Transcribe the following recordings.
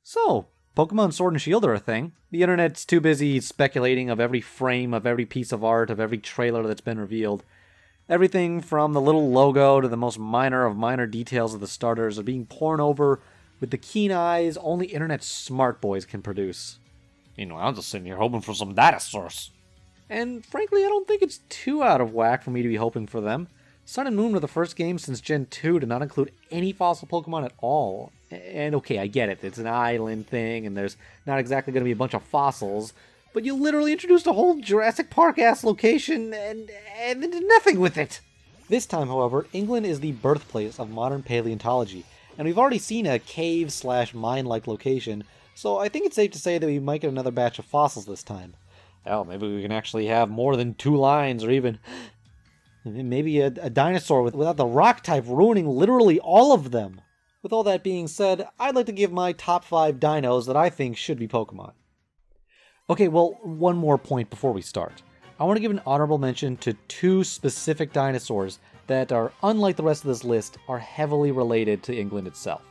So, Pokemon Sword and Shield are a thing. The internet's too busy speculating of every frame, of every piece of art, of every trailer that's been revealed. Everything from the little logo to the most minor of minor details of the starters are being pored over with the keen eyes only internet smart boys can produce. I'm just sitting here hoping for some dinosaurs. And frankly, I don't think it's too out of whack for me to be hoping for them. Sun and Moon were the first game since Gen 2 to not include any fossil Pokemon at all. And okay, I get it, it's an island thing, and there's not exactly going to be a bunch of fossils, but you literally introduced a whole Jurassic Park-ass location and did nothing with it! This time, however, England is the birthplace of modern paleontology, and we've already seen a cave-slash-mine-like location, so I think it's safe to say that we might get another batch of fossils this time. Hell, maybe we can actually have more than 2 lines, or even maybe a dinosaur without the rock type ruining literally all of them. With all that being said, I'd like to give my top 5 dinos that I think should be Pokemon. Okay, well, one more point before we start. I want to give an honorable mention to 2 specific dinosaurs that are, unlike the rest of this list, are heavily related to England itself.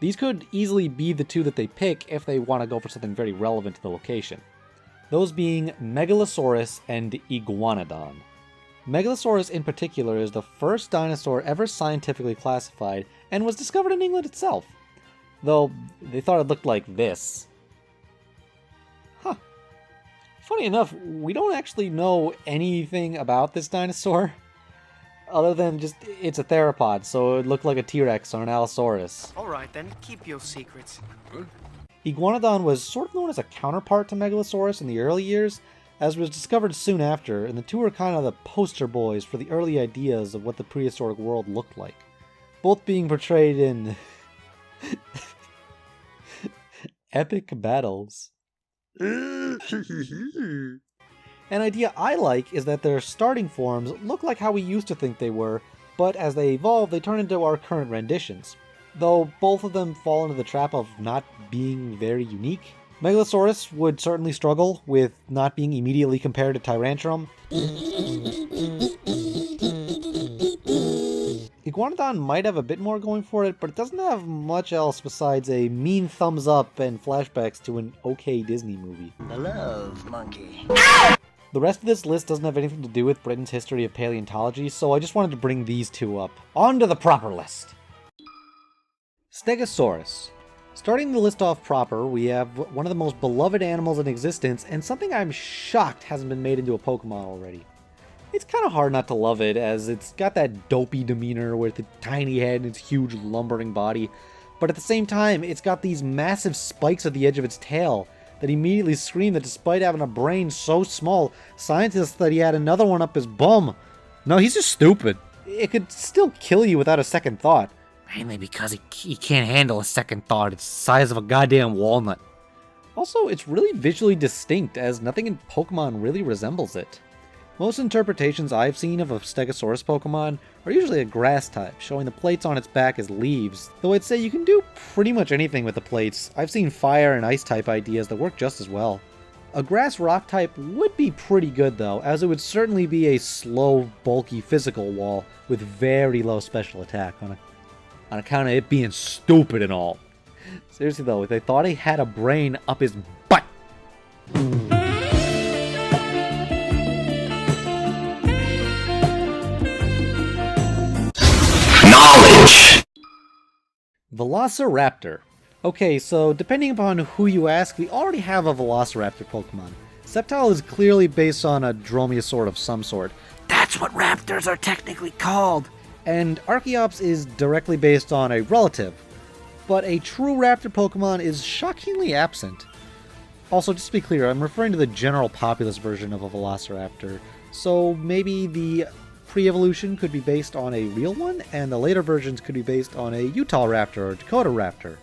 These could easily be the 2 that they pick if they want to go for something very relevant to the location. Those being Megalosaurus and Iguanodon. Megalosaurus in particular is the first dinosaur ever scientifically classified and was discovered in England itself. Though, they thought it looked like this. Huh. Funny enough, we don't actually know anything about this dinosaur. Other than just, it's a theropod, so it looked like a T-Rex or an Allosaurus. Alright then, keep your secrets. Iguanodon was sort of known as a counterpart to Megalosaurus in the early years, as was discovered soon after, and the 2 are kind of the poster boys for the early ideas of what the prehistoric world looked like. Both being portrayed in epic battles. An idea I like is that their starting forms look like how we used to think they were, but as they evolve, they turn into our current renditions. Though both of them fall into the trap of not being very unique. Megalosaurus would certainly struggle with not being immediately compared to Tyrantrum. Iguanodon might have a bit more going for it, but it doesn't have much else besides a mean thumbs up and flashbacks to an okay Disney movie. The love monkey. The rest of this list doesn't have anything to do with Britain's history of paleontology, so I just wanted to bring these 2 up. On to the proper list! Stegosaurus. Starting the list off proper, we have one of the most beloved animals in existence, and something I'm shocked hasn't been made into a Pokemon already. It's kind of hard not to love it, as it's got that dopey demeanor with a tiny head and its huge lumbering body, but at the same time, it's got these massive spikes at the edge of its tail that immediately scream that despite having a brain so small, scientists thought he had another one up his bum. No, he's just stupid. It could still kill you without a second thought. Mainly because he can't handle a second thought. It's the size of a goddamn walnut. Also, it's really visually distinct, as nothing in Pokemon really resembles it. Most interpretations I've seen of a Stegosaurus Pokemon are usually a grass type, showing the plates on its back as leaves, though I'd say you can do pretty much anything with the plates. I've seen fire and ice type ideas that work just as well. A grass rock type would be pretty good though, as it would certainly be a slow, bulky physical wall with very low special attack on account of it being stupid and all. Seriously though, if they thought he had a brain up his butt. Knowledge! Velociraptor. Okay, so depending upon who you ask, we already have a Velociraptor Pokemon. Sceptile is clearly based on a Dromaeosaur of some sort. That's what raptors are technically called. And Archeops is directly based on a relative, but a true raptor Pokemon is shockingly absent. Also, just to be clear, I'm referring to the general populous version of a Velociraptor, so maybe the pre-evolution could be based on a real one, and the later versions could be based on a Utah Raptor or Dakota Raptor.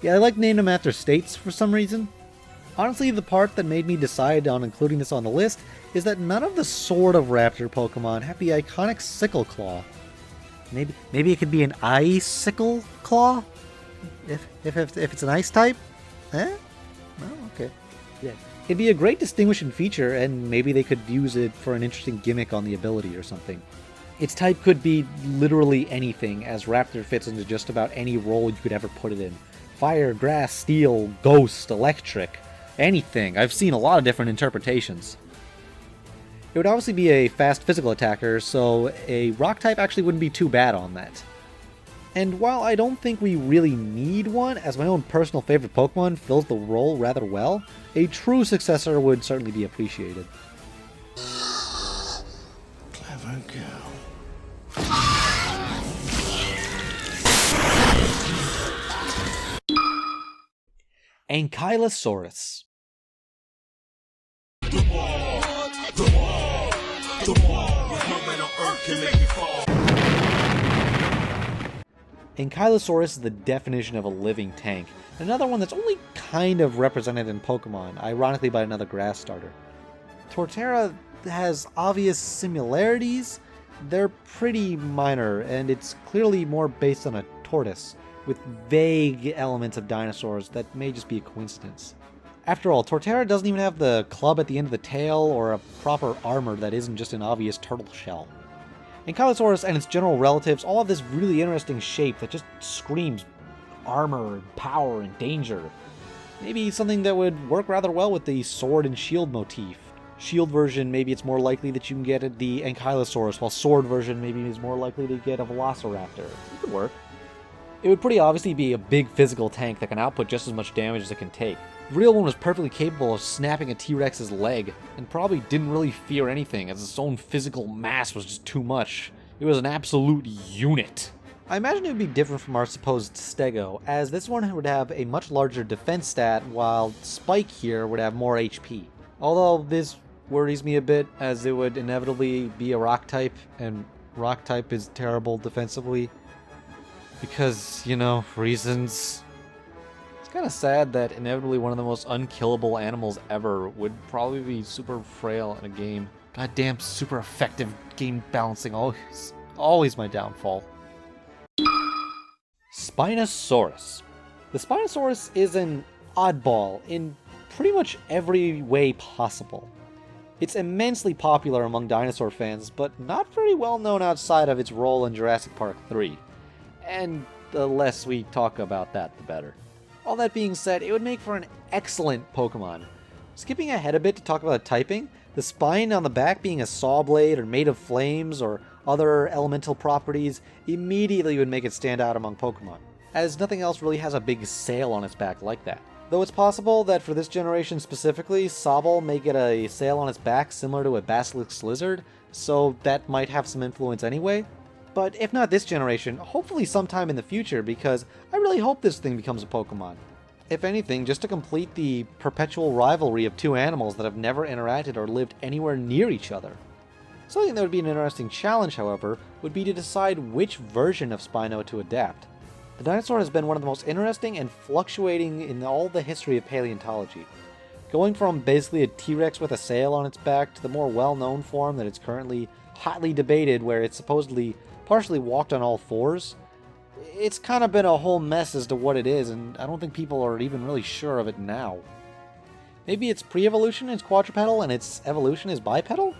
Yeah, I like naming them after states for some reason. Honestly, the part that made me decide on including this on the list is that none of the sort of raptor Pokemon have the iconic Sickle Claw. Maybe it could be an Icicle Claw? If it's an ice type? Eh? Oh, okay. Yeah. It'd be a great distinguishing feature, and maybe they could use it for an interesting gimmick on the ability or something. Its type could be literally anything, as Raptor fits into just about any role you could ever put it in. fire, grass, steel, ghost, electric, anything. I've seen a lot of different interpretations. It would obviously be a fast physical attacker, so a rock type actually wouldn't be too bad on that. And while I don't think we really need one, as my own personal favorite Pokemon fills the role rather well, a true successor would certainly be appreciated. Clever girl. Ankylosaurus. Ankylosaurus is the definition of a living tank, another one that's only kind of represented in Pokemon, ironically by another grass starter. Torterra has obvious similarities. They're pretty minor, and it's clearly more based on a tortoise, with vague elements of dinosaurs that may just be a coincidence. After all, Torterra doesn't even have the club at the end of the tail or a proper armor that isn't just an obvious turtle shell. Ankylosaurus and its general relatives all have this really interesting shape that just screams armor and power and danger. Maybe something that would work rather well with the sword and shield motif. Shield version, maybe it's more likely that you can get at the Ankylosaurus, while sword version maybe is more likely to get a Velociraptor. It could work. It would pretty obviously be a big physical tank that can output just as much damage as it can take. The real one was perfectly capable of snapping a T-Rex's leg, and probably didn't really fear anything, as its own physical mass was just too much. It was an absolute unit. I imagine it would be different from our supposed Stego, as this one would have a much larger defense stat, while Spike here would have more HP. Although this worries me a bit, as it would inevitably be a rock type, and rock type is terrible defensively. Because, you know, reasons. It's kind of sad that inevitably one of the most unkillable animals ever would probably be super frail in a game. Goddamn super effective game balancing, always my downfall. Spinosaurus. The Spinosaurus is an oddball in pretty much every way possible. It's immensely popular among dinosaur fans, but not very well known outside of its role in Jurassic Park 3. And the less we talk about that, the better. All that being said, it would make for an excellent Pokemon. Skipping ahead a bit to talk about typing, the spine on the back being a saw blade or made of flames or other elemental properties immediately would make it stand out among Pokemon, as nothing else really has a big sail on its back like that. Though it's possible that for this generation specifically, Sobble may get a sail on its back similar to a Basilisk Lizard, so that might have some influence anyway. But if not this generation, hopefully sometime in the future, because I really hope this thing becomes a Pokemon. If anything, just to complete the perpetual rivalry of two animals that have never interacted or lived anywhere near each other. Something that would be an interesting challenge, however, would be to decide which version of Spino to adapt. The dinosaur has been one of the most interesting and fluctuating in all the history of paleontology. Going from basically a T-Rex with a sail on its back to the more well-known form that it's currently hotly debated, where it's supposedly partially walked on all fours. It's kind of been a whole mess as to what it is, and I don't think people are even really sure of it now. Maybe its pre-evolution is quadrupedal and its evolution is bipedal?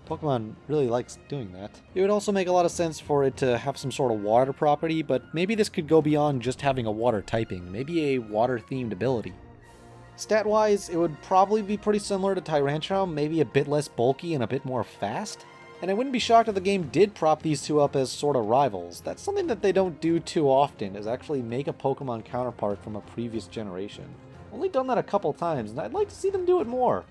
Pokemon really likes doing that. It would also make a lot of sense for it to have some sort of water property, but maybe this could go beyond just having a water typing, maybe a water-themed ability. Stat-wise, it would probably be pretty similar to Tyrantrum, maybe a bit less bulky and a bit more fast. And I wouldn't be shocked if the game did prop these two up as sort of rivals. That's something that they don't do too often, is actually make a Pokemon counterpart from a previous generation. Only done that a couple times, and I'd like to see them do it more.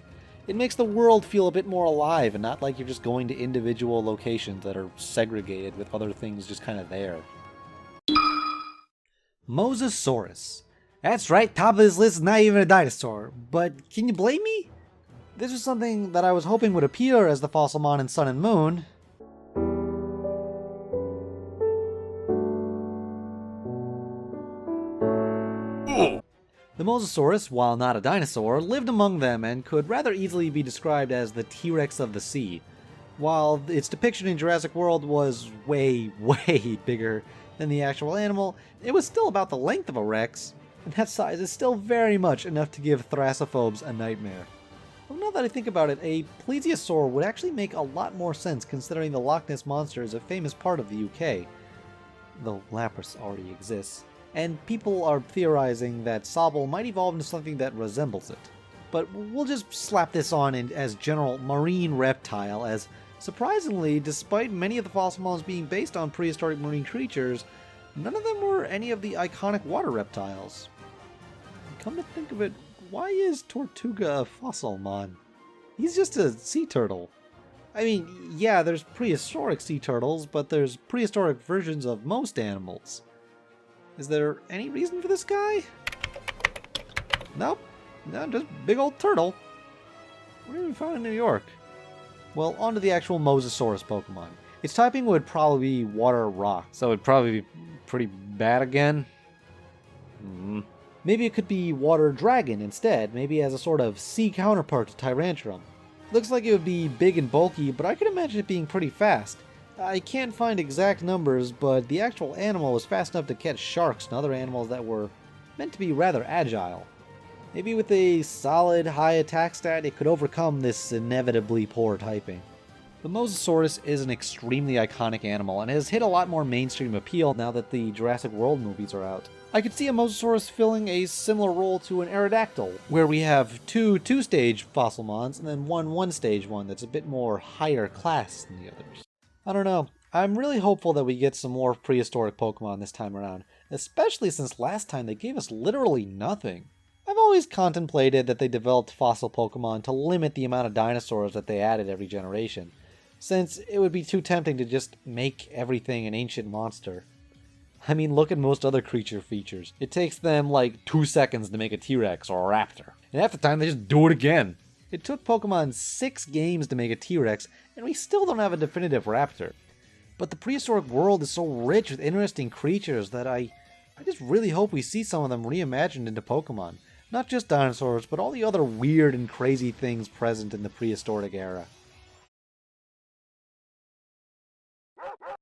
It makes the world feel a bit more alive, and not like you're just going to individual locations that are segregated with other things just kind of there. Mosasaurus. That's right, top of this list is not even a dinosaur, but can you blame me? This was something that I was hoping would appear as the Fossilmon in Sun and Moon. The Mosasaurus, while not a dinosaur, lived among them and could rather easily be described as the T-Rex of the sea. While its depiction in Jurassic World was way, way bigger than the actual animal, it was still about the length of a Rex, and that size is still very much enough to give thalassophobes a nightmare. Well, now that I think about it, a plesiosaur would actually make a lot more sense considering the Loch Ness Monster is a famous part of the UK, though Lapras already exists, and people are theorizing that Sobble might evolve into something that resembles it. But we'll just slap this on as general marine reptile, as surprisingly, despite many of the fossil bones being based on prehistoric marine creatures, none of them were any of the iconic water reptiles. Come to think of it, why is Tortuga a fossil mon? He's just a sea turtle. I mean, yeah, there's prehistoric sea turtles, but there's prehistoric versions of most animals. Is there any reason for this guy? Nope. No, just big old turtle. What have we found in New York? Well, on to the actual Mosasaurus Pokemon. Its typing would probably be water rock, so it'd probably be pretty bad again. Maybe it could be water dragon instead, maybe as a sort of sea counterpart to Tyrantrum. Looks like it would be big and bulky, but I could imagine it being pretty fast. I can't find exact numbers, but the actual animal was fast enough to catch sharks and other animals that were meant to be rather agile. Maybe with a solid high attack stat, it could overcome this inevitably poor typing. The Mosasaurus is an extremely iconic animal and has hit a lot more mainstream appeal now that the Jurassic World movies are out. I could see a Mosasaurus filling a similar role to an Aerodactyl, where we have two two-stage fossil mons and then one one-stage one that's a bit more higher class than the others. I don't know. I'm really hopeful that we get some more prehistoric Pokemon this time around, especially since last time they gave us literally nothing. I've always contemplated that they developed fossil Pokemon to limit the amount of dinosaurs that they added every generation, since it would be too tempting to just make everything an ancient monster. I mean, look at most other creature features. It takes them like 2 seconds to make a T-Rex or a Raptor, and half the time they just do it again. It took Pokemon 6 games to make a T-Rex, and we still don't have a definitive Raptor. But the prehistoric world is so rich with interesting creatures that I just really hope we see some of them reimagined into Pokemon. Not just dinosaurs, but all the other weird and crazy things present in the prehistoric era.